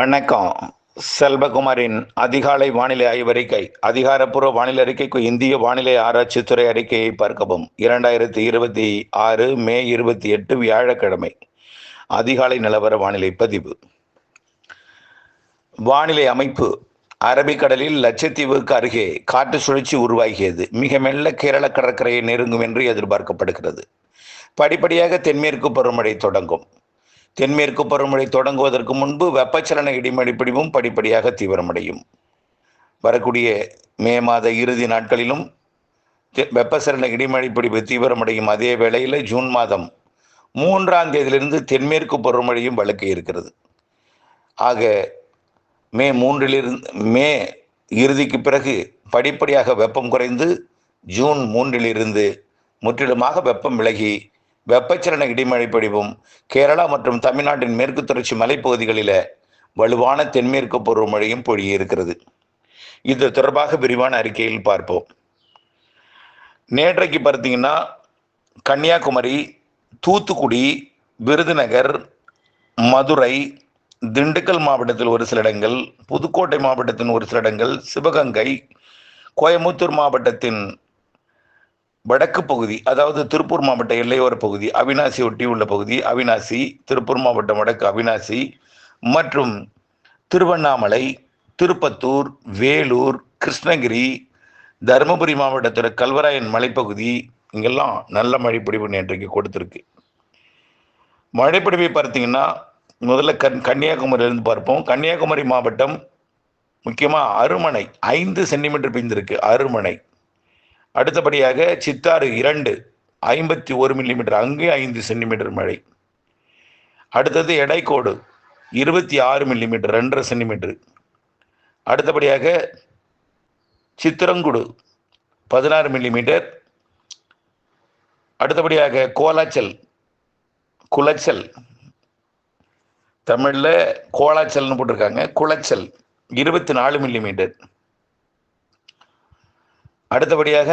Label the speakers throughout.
Speaker 1: வணக்கம். செல்வகுமாரின் அதிகாலை வானிலை ஆய்வறிக்கை. அதிகாரப்பூர்வ வானிலை அறிக்கைக்கு இந்திய வானிலை ஆராய்ச்சித்துறை அறிக்கையை பார்க்கவும். 2026 மே 28 வியாழக்கிழமை அதிகாலை நிலவர வானிலை பதிவு. வானிலை அமைப்பு. அரபிக்கடலில் லட்சத்தீவுக்கு அருகே காற்று சுழற்சி உருவாகியது. மிக மெல்ல கேரள கடற்கரையை நெருங்கும் என்று எதிர்பார்க்கப்படுகிறது. படிப்படியாக தென்மேற்கு பருவமழை தொடங்கும். தென்மேற்கு பருவமழை தொடங்குவதற்கு முன்பு வெப்பச்சலன இடிமழை பிடிவும் படிப்படியாக தீவிரமடையும். வரக்கூடிய மே மாத இறுதி நாட்களிலும் வெப்பச்சலன இடிமழை பிடிவு தீவிரமடையும். அதே வேளையில் ஜூன் மாதம் 3ஆம் தேதியிலிருந்து தென்மேற்கு பருவமழையும் வலுக்க இருக்கிறது. ஆக மே இறுதிக்கு பிறகு படிப்படியாக வெப்பம் குறைந்து ஜூன் 3 முற்றிலுமாக வெப்பம் விலகி வெப்பச்சலன இடிமழை பொழிவும் கேரளா மற்றும் தமிழ்நாட்டின் மேற்கு தொடர்ச்சி மலைப்பகுதிகளில் வலுவான தென்மேற்கு பருவமழையும் பொழிய இருக்கிறது. இது தொடர்பாக விரிவான அறிக்கையில் பார்ப்போம். நேற்றைக்கு பார்த்தீங்கன்னா கன்னியாகுமரி, தூத்துக்குடி, விருதுநகர், மதுரை, திண்டுக்கல் மாவட்டத்தில் ஒரு சில இடங்கள், புதுக்கோட்டை மாவட்டத்தின் ஒரு சில இடங்கள், சிவகங்கை, கோயமுத்தூர் மாவட்டத்தின் வடக்கு பகுதி, அதாவது திருப்பூர் மாவட்ட எல்லையோர பகுதி, அவினாசி ஒட்டி உள்ள பகுதி, அவினாசி, திருப்பூர் மாவட்டம் வடக்கு அவினாசி மற்றும் திருவண்ணாமலை, திருப்பத்தூர், வேலூர், கிருஷ்ணகிரி, தருமபுரி மாவட்டத்தோட கல்வராயன் மலைப்பகுதி, இங்கெல்லாம் நல்ல மழைப்பொழிவு நேற்றைக்கு கொடுத்துருக்கு. மழைப்பொழிவை பார்த்தீங்கன்னா முதல்ல கன்னியாகுமரியிலிருந்து பார்ப்போம். கன்னியாகுமரி மாவட்டம் முக்கியமாக அருமனை 5 சென்டிமீட்டர் பெய்திருக்கு. அருமனை. அடுத்தபடியாக சித்தாறு 2 51 மில்லிமீட்டர், அங்கே 5 சென்டிமீட்டர் மழை. அடுத்தது எடைக்கோடு 26 மில்லிமீட்டர், 2.5 சென்டிமீட்டர். அடுத்தபடியாக சித்திரங்குடு 16 மில்லிமீட்டர். அடுத்தபடியாக குளச்சல், தமிழில் கோலாச்சல்னு போட்டிருக்காங்க, குளச்சல் 24 மில்லிமீட்டர். அடுத்தபடியாக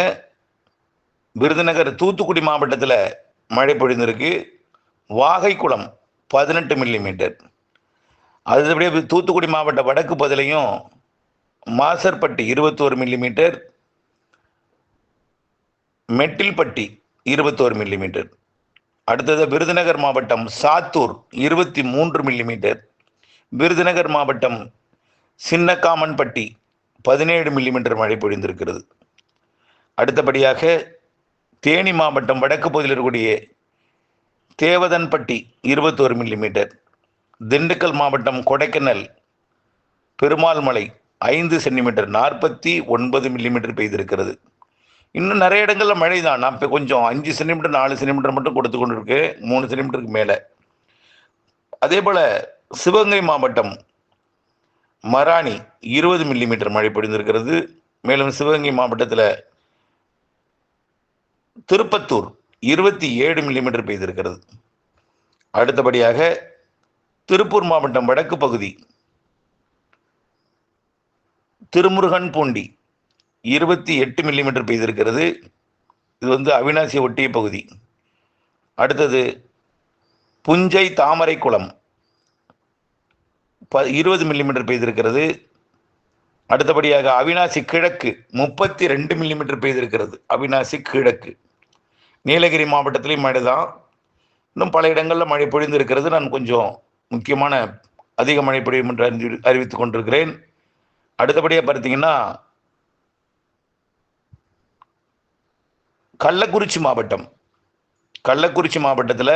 Speaker 1: விருதுநகர், தூத்துக்குடி மாவட்டத்தில் மழை பொழிந்திருக்கு. வாகைக்குளம் 18 மில்லிமீட்டர். அடுத்தபடியாக தூத்துக்குடி மாவட்ட வடக்கு பகுதியிலையும் மாசர்பட்டி 21 மில்லிமீட்டர், மெட்டில்பட்டி 21 மில்லிமீட்டர். அடுத்தது விருதுநகர் மாவட்டம் சாத்தூர் 23 மில்லிமீட்டர். விருதுநகர் மாவட்டம் சின்னக்காமன்பட்டி 17 மில்லிமீட்டர் மழை பொழிந்திருக்கிறது. அடுத்தபடியாக தேனி மாவட்டம் வடக்கு பகுதியில் இருக்கக்கூடிய தேவதன்பட்டி 21 மில்லிமீட்டர். திண்டுக்கல் மாவட்டம் கொடைக்கானல் பெருமாள் மலை 5 சென்டிமீட்டர், 49 மில்லிமீட்டர் பெய்திருக்கிறது. இன்னும் நிறைய இடங்களில் மழை தான். நான் இப்போ கொஞ்சம் 5 சென்டிமீட்டர் 4 சென்டிமீட்டர் மட்டும் கொடுத்து கொண்டு இருக்கு, 3 சென்டிமீட்டருக்கு மேலே. அதே போல் சிவகங்கை மாவட்டம் மராணி 20 மில்லிமீட்டர் மழை பொழிந்திருக்கிறது. மேலும் சிவகங்கை மாவட்டத்தில் திருப்பத்தூர் 27 மில்லிமீட்டர் பெய்திருக்கிறது. அடுத்தபடியாக திருப்பூர் மாவட்டம் வடக்கு பகுதி திருமுருகன்பூண்டி 28 மில்லிமீட்டர் பெய்திருக்கிறது. இது அவினாசி ஒட்டிய பகுதி. அடுத்தது புஞ்சை தாமரைக்குளம் 20 மில்லிமீட்டர் பெய்திருக்கிறது. அடுத்தபடியாக அவினாசி கிழக்கு 32 மில்லிமீட்டர் பெய்திருக்கிறது. அவினாசி கிழக்கு. நீலகிரி மாவட்டத்திலையும் மழை தான். இன்னும் பல இடங்களில் மழை பொழிந்திருக்கிறது. நான் கொஞ்சம் முக்கியமான அதிக மழை பொழியும் என்று அறிவித்துக் கொண்டிருக்கிறேன். அடுத்தபடியாக பார்த்தீங்கன்னா கள்ளக்குறிச்சி மாவட்டத்தில்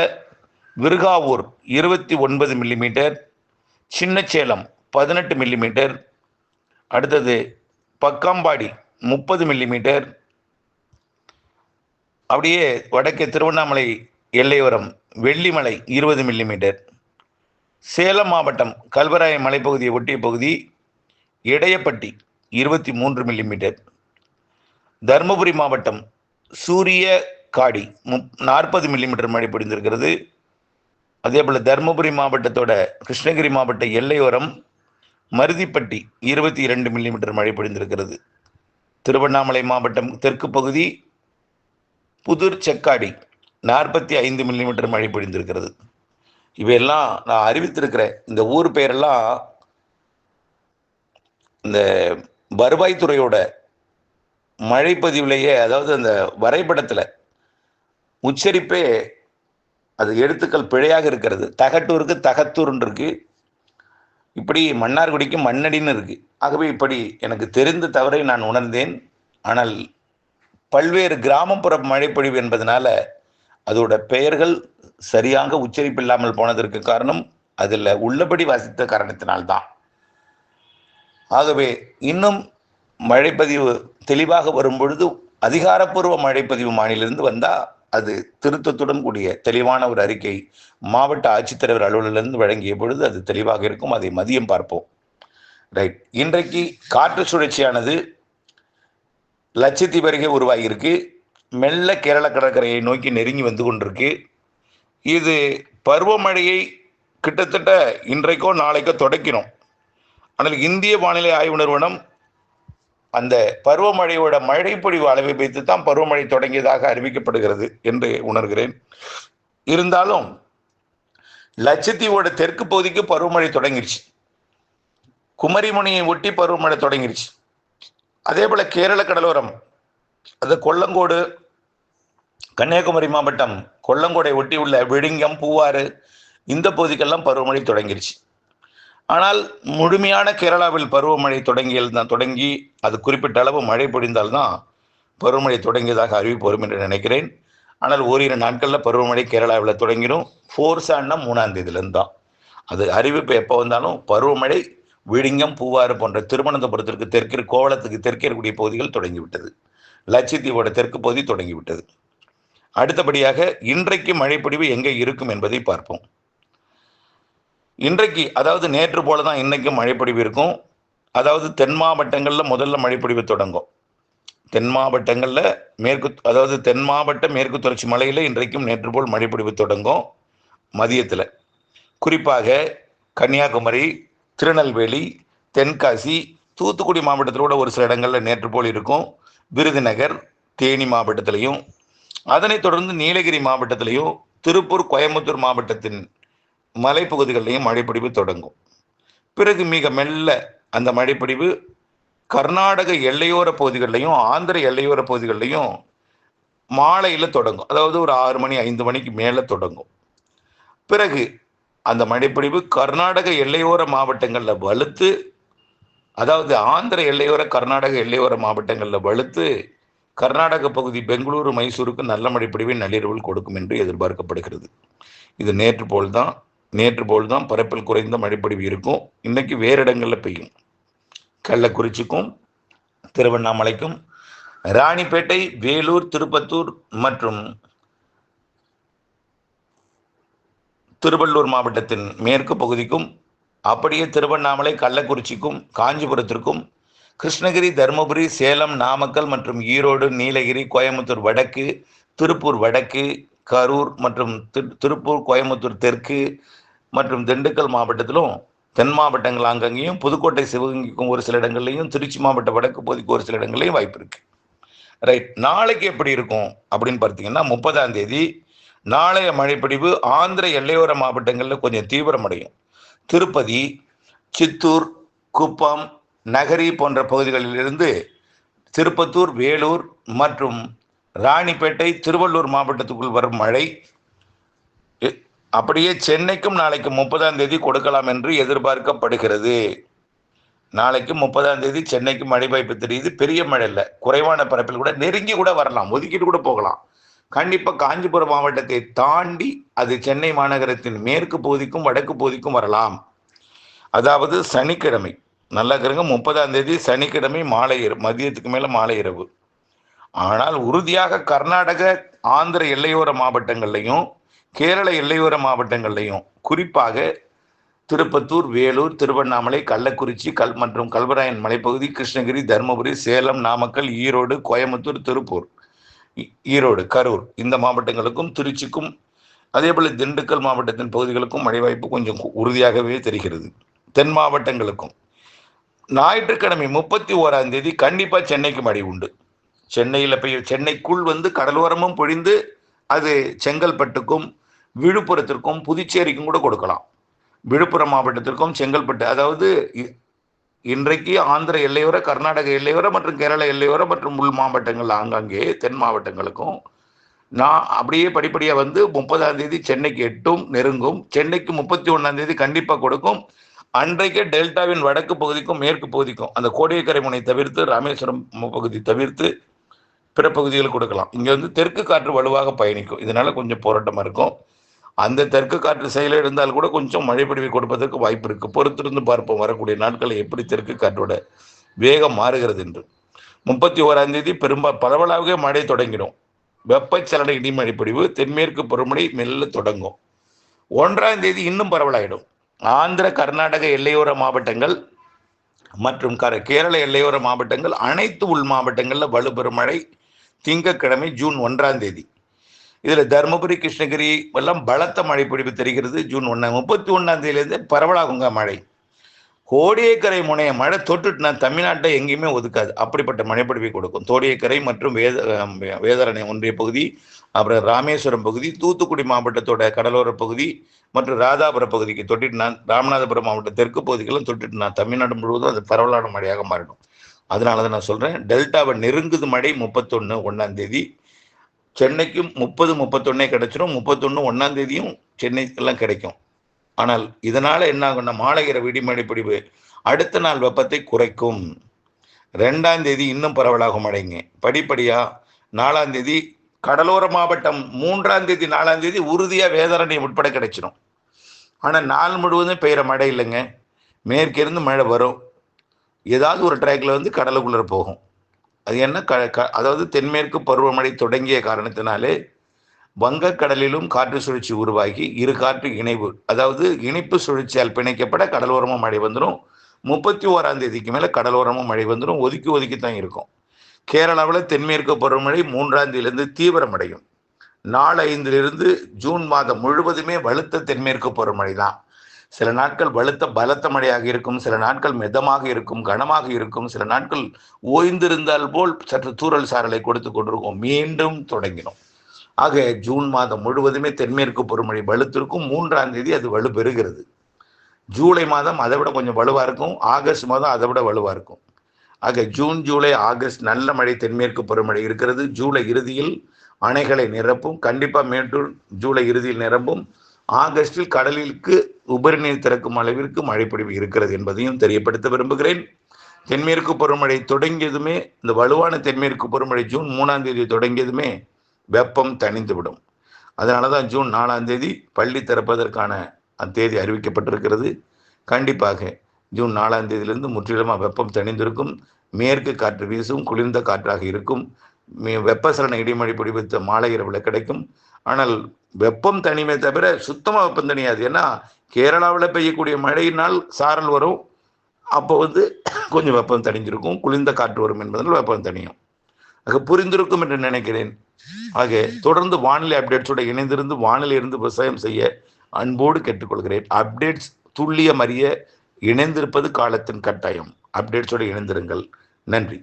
Speaker 1: விருகாவூர் 29 மில்லிமீட்டர், சின்னச்சேலம் 18 மில்லிமீட்டர். அடுத்தது பக்காம்பாடி 30 மில்லிமீட்டர். அப்படியே வடக்கே திருவண்ணாமலை எல்லையோரம் வெள்ளிமலை 20 மில்லிமீட்டர். சேலம் மாவட்டம் கல்வராய மலைப்பகுதியை ஒட்டிய பகுதி இடையப்பட்டி 23 மில்லிமீட்டர். தருமபுரி மாவட்டம் சூரியகாடி 40 மில்லிமீட்டர் மழை பொழிந்திருக்கிறது. அதே போல் தருமபுரி மாவட்டத்தோட கிருஷ்ணகிரி மாவட்ட எல்லையோரம் மருதிப்பட்டி 22 மில்லிமீட்டர் மழை பொழிந்திருக்கிறது. திருவண்ணாமலை மாவட்டம் தெற்கு பகுதி புதுர் செக்காடி 45 மில்லிமீட்டர் மழை பொழிந்திருக்கிறது. இவையெல்லாம் நான் அறிவித்திருக்கிற இந்த ஊர் பெயரெல்லாம் இந்த வருவாய்த்துறையோட மழைப்பதிவுலேயே, அதாவது அந்த வரைபடத்தில் உச்சரிப்பே அது எழுத்துக்கள் பிழையாக இருக்கிறது. தகட்டூருக்கு தகத்தூர்ன்னு இருக்கு, இப்படி மன்னார்குடிக்கு மண்ணடின்னு இருக்கு. ஆகவே இப்படி எனக்கு தெரிந்த தவறை நான் உணர்ந்தேன். ஆனால் பல்வேறு கிராமப்புற மழைப்பொழிவு என்பதனால அதோட பெயர்கள் சரியாக உச்சரிப்பில்லாமல் போனதற்கு காரணம் அதில் உள்ளபடி வாசித்த காரணத்தினால்தான். ஆகவே இன்னும் மழைப்பதிவு தெளிவாக வரும் பொழுது, அதிகாரப்பூர்வ மழைப்பதிவு மாநிலிருந்து வந்தால் அது திருத்தத்துடன் கூடிய தெளிவான ஒரு அறிக்கை மாவட்ட ஆட்சித்தலைவர் அலுவலரிலிருந்து வழங்கிய பொழுது அது தெளிவாக இருக்கும். அதை மதியம் பார்ப்போம். ரைட். இன்றைக்கு காற்று சுழற்சியானது லட்சத்தீவு அருகே உருவாகியிருக்கு. மெல்ல கேரள கடற்கரையை நோக்கி நெருங்கி வந்து கொண்டிருக்கு. இது பருவமழையை கிட்டத்தட்ட இன்றைக்கோ நாளைக்கோ தொடக்கிடும். ஆனால் இந்திய வானிலை ஆய்வு நிறுவனம் அந்த பருவமழையோட மழைப்பொழிவு அளவை வைத்து தான் பருவமழை தொடங்கியதாக அறிவிக்கப்படுகிறது என்று உணர்கிறேன். இருந்தாலும் லட்சத்தீவோட தெற்கு பகுதிக்கு பருவமழை தொடங்கிருச்சு. குமரிமுனையை ஒட்டி பருவமழை தொடங்கிருச்சு. அதே போல கேரள கடலோரம், அது கொல்லங்கோடு, கன்னியாகுமரி மாவட்டம் கொல்லங்கோடை ஒட்டி உள்ள விழுங்கம், பூவாறு, இந்த பகுதிக்கெல்லாம் பருவமழை தொடங்கிருச்சு. ஆனால் முழுமையான கேரளாவில் பருவமழை தொடங்கி அது குறிப்பிட்ட அளவு மழை பொழிந்தால்தான் பருவமழை தொடங்கியதாக அறிவிப்பு வரும் என்று நினைக்கிறேன். ஆனால் ஓரிரு நாட்களில் பருவமழை கேரளாவில் தொடங்கிடும். ஃபோர்ஸானா 3ஆம் தேதியிலேருந்து தான். அது அறிவிப்பு எப்போ வந்தாலும் பருவமழை விழுங்கம், பூவாறு போன்ற திருவனந்தபுரத்திற்கு தெற்கு, கோவளத்துக்கு தெற்கே இருக்கக்கூடிய பகுதிகள் தொடங்கிவிட்டது. லட்சத்தீவோட தெற்கு பகுதி தொடங்கிவிட்டது. அடுத்தபடியாக இன்றைக்கு மழைப்பொழிவு எங்கே இருக்கும் என்பதை பார்ப்போம். இன்றைக்கு, அதாவது நேற்று போல தான் இன்னைக்கும் மழைப்பொழிவு இருக்கும். அதாவது தென் மாவட்டங்களில் முதல்ல மழைப்பொழிவு தொடங்கும். தென் மாவட்டங்களில் தென் மாவட்ட மேற்கு தொடர்ச்சி மலையில் இன்றைக்கும் நேற்று போல் மழைப்பொழிவு தொடங்கும் மதியத்தில். குறிப்பாக கன்னியாகுமரி, திருநெல்வேலி, தென்காசி, தூத்துக்குடி மாவட்டத்தில் கூட ஒரு சில இடங்களில் நேற்று போல் இருக்கும். விருதுநகர், தேனி மாவட்டத்திலையும், அதனைத் தொடர்ந்து நீலகிரி மாவட்டத்திலையும், திருப்பூர், கோயம்புத்தூர் மாவட்டத்தின் மலைப்பகுதிகளிலையும் மழைப்பொழிவு தொடங்கும். பிறகு மிக மெல்ல அந்த மழைப்பொழிவு கர்நாடக எல்லையோர பகுதிகளிலையும் ஆந்திர எல்லையோர பகுதிகளிலையும் மாலையில் தொடங்கும். அதாவது ஒரு 6 மணி 5 மணிக்கு மேலே தொடங்கும். பிறகு அந்த மழைப்பொழிவு கர்நாடக எல்லையோர மாவட்டங்களில் வலுத்து, அதாவது ஆந்திர எல்லையோர கர்நாடக எல்லையோர மாவட்டங்களில் வலுத்து கர்நாடக பகுதி பெங்களூரு, மைசூருக்கு நல்ல மழைப்பொழிவை நள்ளிரவில் கொடுக்கும் என்று எதிர்பார்க்கப்படுகிறது. இது நேற்று போல் தான் பரப்பில் குறைந்த மழைப்பொழிவு இருக்கும். இன்னைக்கு வேறு இடங்களில் பெய்யும். கள்ளக்குறிச்சிக்கும் திருவண்ணாமலைக்கும், ராணிப்பேட்டை, வேலூர், திருப்பத்தூர் மற்றும் திருவள்ளூர் மாவட்டத்தின் மேற்கு பகுதிக்கும், அப்படியே திருவண்ணாமலை, கள்ளக்குறிச்சிக்கும், காஞ்சிபுரத்திற்கும், கிருஷ்ணகிரி, தருமபுரி, சேலம், நாமக்கல் மற்றும் ஈரோடு, நீலகிரி, கோயம்புத்தூர் வடக்கு, திருப்பூர் வடக்கு, கரூர் மற்றும் திருப்பூர், கோயம்புத்தூர் தெற்கு மற்றும் திண்டுக்கல் மாவட்டத்திலும், தென் மாவட்டங்கள் அங்கங்கேயும், புதுக்கோட்டை, சிவகங்கைக்கும் ஒரு சில இடங்கள்லையும், திருச்சி மாவட்ட வடக்கு பகுதிக்கு ஒரு சில இடங்கள்லையும் வாய்ப்பு இருக்கு. ரைட். நாளைக்கு எப்படி இருக்கும் அப்படின்னு பார்த்தீங்கன்னா, 30ஆம் தேதி நாளைய மழைப்பொழிவு ஆந்திர எல்லையோர மாவட்டங்களில் கொஞ்சம் தீவிரமடையும். திருப்பதி, சித்தூர், குப்பம், நகரி போன்ற பகுதிகளிலிருந்து திருப்பத்தூர், வேலூர் மற்றும் ராணிப்பேட்டை, திருவள்ளூர் மாவட்டத்துக்குள் வரும் மழை அப்படியே சென்னைக்கும் நாளைக்கு 30ஆம் தேதி கொடுக்கலாம் என்று எதிர்பார்க்கப்படுகிறது. நாளைக்கு 30ஆம் தேதி சென்னைக்கு மழை வாய்ப்பு தெரியுது. பெரிய மழை இல்லை, குறைவான பரப்பில் கூட நெருங்கி கூட வரலாம், ஒதுக்கிட்டு கூட போகலாம். கண்டிப்பாக காஞ்சிபுரம் மாவட்டத்தை தாண்டி அது சென்னை மாநகரத்தின் மேற்கு பகுதிக்கும் வடக்கு பகுதிக்கும் வரலாம். அதாவது சனிக்கிழமை, நல்லா இருக்கிறங்க, 30ஆம் தேதி சனிக்கிழமை மாலை மதியத்துக்கு மேலே மாலை இரவு. ஆனால் உறுதியாக கர்நாடக, ஆந்திர எல்லையோர மாவட்டங்கள்லையும் கேரள எல்லையோர மாவட்டங்கள்லையும், குறிப்பாக திருப்பத்தூர், வேலூர், திருவண்ணாமலை, கள்ளக்குறிச்சி மற்றும் கல்வராயன் மலைப்பகுதி, கிருஷ்ணகிரி, தருமபுரி, சேலம், நாமக்கல், ஈரோடு, கோயம்புத்தூர், திருப்பூர், ஈரோடு, கரூர் இந்த மாவட்டங்களுக்கும், திருச்சிக்கும், அதே போல திண்டுக்கல் மாவட்டத்தின் பகுதிகளுக்கும் மழை வாய்ப்பு கொஞ்சம் உறுதியாகவே தெரிகிறது. தென் மாவட்டங்களுக்கும் ஞாயிற்றுக்கிழமை 31ஆம் தேதி கண்டிப்பாக சென்னைக்கு மழை உண்டு. சென்னையில் சென்னைக்குள் கடலோரமும் பொழிந்து அது செங்கல்பட்டுக்கும், விழுப்புரத்திற்கும், புதுச்சேரிக்கும் கூட கொடுக்கலாம். விழுப்புரம் மாவட்டத்திற்கும் செங்கல்பட்டு, அதாவது இன்றைக்கு ஆந்திர எல்லையோர, கர்நாடக எல்லையோர மற்றும் கேரள எல்லையோர மற்றும் உள் மாவட்டங்கள் ஆங்காங்கே தென் மாவட்டங்களுக்கும் நான் அப்படியே படிப்படியாக வந்து 30ஆம் தேதி சென்னைக்கு எட்டும் நெருங்கும். சென்னைக்கு 31ஆம் தேதி கண்டிப்பாக கொடுக்கும். அன்றைக்கே டெல்டாவின் வடக்கு பகுதிக்கும் மேற்கு பகுதிக்கும் அந்த கோடியக்கரை முனை தவிர்த்து ராமேஸ்வரம் பகுதி தவிர்த்து பிற பகுதிகள் கொடுக்கலாம். இங்கே வந்து தெற்கு காற்று வலுவாக பயணிக்கும். இதனால கொஞ்சம் போராட்டமாக இருக்கும். அந்த தெற்கு காற்று செயலில் இருந்தால் கூட கொஞ்சம் மழை பொழிவை கொடுப்பதற்கு வாய்ப்பு இருக்குது. பொறுத்திருந்து பார்ப்போம் வரக்கூடிய நாட்களில் எப்படி தெற்கு காற்றோட வேகம் மாறுகிறது என்று. 31ஆம் தேதி பரவலாக மழை தொடங்கிடும். வெப்பச்சலன இடிமழை பொழிவு தென்மேற்கு பருவமழை மெல்ல தொடங்கும். 1ஆம் தேதி இன்னும் பரவலாயிடும். ஆந்திர கர்நாடக எல்லையோர மாவட்டங்கள் மற்றும் கேரள எல்லையோர மாவட்டங்கள் அனைத்து உள் மாவட்டங்களில் வலுப்பெறும் மழை திங்கட்கிழமை ஜூன் 1ஆம் தேதி. இதில் தருமபுரி, கிருஷ்ணகிரி எல்லாம் பலத்த மழை பொழிவு தெரிகிறது. ஜூன் 31ஆம் தேதியிலேருந்து பரவலாகுங்க மழை. கோடியக்கரை முனைய மழை தொட்டுட்டுனா தமிழ்நாட்டை எங்கேயுமே ஒதுக்காது. அப்படிப்பட்ட மழைப்பொழிவை கொடுக்கும். கோடியக்கரை மற்றும் வேதாரண்ய ஒன்றிய பகுதி, அப்புறம் ராமேஸ்வரம் பகுதி, தூத்துக்குடி மாவட்டத்தோட கடலோர பகுதி மற்றும் ராதாபுரம் பகுதிக்கு தொட்டிட்டுனா, ராமநாதபுரம் மாவட்ட தெற்கு பகுதிக்கெல்லாம் தொட்டிட்டுனா தமிழ்நாடு முழுவதும் அது பரவலான மழையாக மாறிடும். அதனால தான் நான் சொல்கிறேன், டெல்டாவை நெருங்குது மழை 31 தேதி. சென்னைக்கும் 30-31 கிடைச்சிடும். 31 1ஆம் தேதியும் சென்னைக்கெல்லாம் கிடைக்கும். ஆனால் இதனால் என்ன ஆகும்னா மாலை இரவு இடிமழை பொழிவு அடுத்த நாள் வெப்பத்தை குறைக்கும். 2ஆம் தேதி இன்னும் பரவலாகும் மழைங்க. படிப்படியாக 4ஆம் தேதி கடலோர மாவட்டம், 3ஆம் தேதி 4ஆம் தேதி உறுதியாக வேதாரண்யம் உட்பட கிடைச்சிடும். ஆனால் நாள் முழுவதும் பெய்கிற மழை இல்லைங்க. மேற்கிருந்து மழை வரும். ஏதாவது ஒரு ட்ராக்ல வந்து கடலுக்குள்ளே போகும். அது என்ன அதாவது தென்மேற்கு பருவமழை தொடங்கிய காரணத்தினாலே வங்கக்கடலிலும் காற்று சுழற்சி உருவாகி இரு காற்று இணைவு, அதாவது இணைப்பு சுழற்சியால் பிணைக்கப்பட கடலோரமும் மழை வந்துடும். 31ஆம் தேதிக்கு மேலே கடலோரமும் மழை வந்துடும். ஒதுக்கி ஒதுக்கி தான் இருக்கும். கேரளாவில் தென்மேற்கு பருவமழை 3ஆம் தேதியிலிருந்து தீவிரமடையும். நாள் 5 ஜூன் மாதம் முழுவதுமே வலுத்த தென்மேற்கு பருவமழை தான். சில நாட்கள் பலத்த மழையாக இருக்கும், சில நாட்கள் மிதமாக இருக்கும், கனமாக இருக்கும், சில நாட்கள் ஓய்ந்திருந்தால் போல் சற்று தூறல் சாரலை கொடுத்து கொண்டிருக்கும். மீண்டும் தொடங்கிடும். ஆக ஜூன் மாதம் முழுவதுமே தென்மேற்கு பருவமழை வலுத்திருக்கும். 3ஆம் தேதி அது வலு பெறுகிறது. ஜூலை மாதம் அதை விட கொஞ்சம் வலுவாக இருக்கும். ஆகஸ்ட் மாதம் அதை விட வலுவாக இருக்கும். ஆக ஜூன், ஜூலை, ஆகஸ்ட் நல்ல மழை தென்மேற்கு பருவமழை இருக்கிறது. ஜூலை இறுதியில் அணைகளை நிரப்பும். கண்டிப்பாக மேட்டூர் ஜூலை இறுதியில் நிரம்பும். ஆகஸ்டில் கடலிற்கு உபரி நீர் திறக்கும் அளவிற்கு மழைப்பொழிவு இருக்கிறது என்பதையும் தெரியப்படுத்த விரும்புகிறேன். தென்மேற்கு பருவமழை தொடங்கியதுமே, இந்த வலுவான தென்மேற்கு பருவமழை ஜூன் 3ஆம் தேதி தொடங்கியதுமே வெப்பம் தணிந்துவிடும். அதனால தான் ஜூன் 4ஆம் தேதி பள்ளி திறப்பதற்கான தேதி அறிவிக்கப்பட்டிருக்கிறது. கண்டிப்பாக ஜூன் 4ஆம் தேதியிலிருந்து முற்றிலுமாக வெப்பம் தணிந்திருக்கும். மேற்கு காற்று வீசும், குளிர்ந்த காற்றாக இருக்கும். வெப்பசலன இடிமழை பொழிவு மாலை இரவில் கிடைக்கும். ஆனால் வெப்பம் தனிமே தவிர சுத்தமாக வெப்பம் தனியாது. ஏன்னா கேரளாவில் பெய்யக்கூடிய மழையினால் சாரல் வரும். அப்போ வந்து கொஞ்சம் வெப்பம் தணிஞ்சிருக்கும். குளிர்ந்த காற்று வரும் என்பதனால் வெப்பம் தனியும். ஆக புரிந்திருக்கும் என்று நினைக்கிறேன். ஆக தொடர்ந்து வானிலை அப்டேட்ஸோட இணைந்திருந்து வானிலையிலிருந்து விவசாயம் செய்ய அன்போடு கேட்டுக்கொள்கிறேன். அப்டேட்ஸ் துல்லியம் அறிய இணைந்திருப்பது காலத்தின் கட்டாயம். அப்டேட்ஸோடு இணைந்திருங்கள். நன்றி.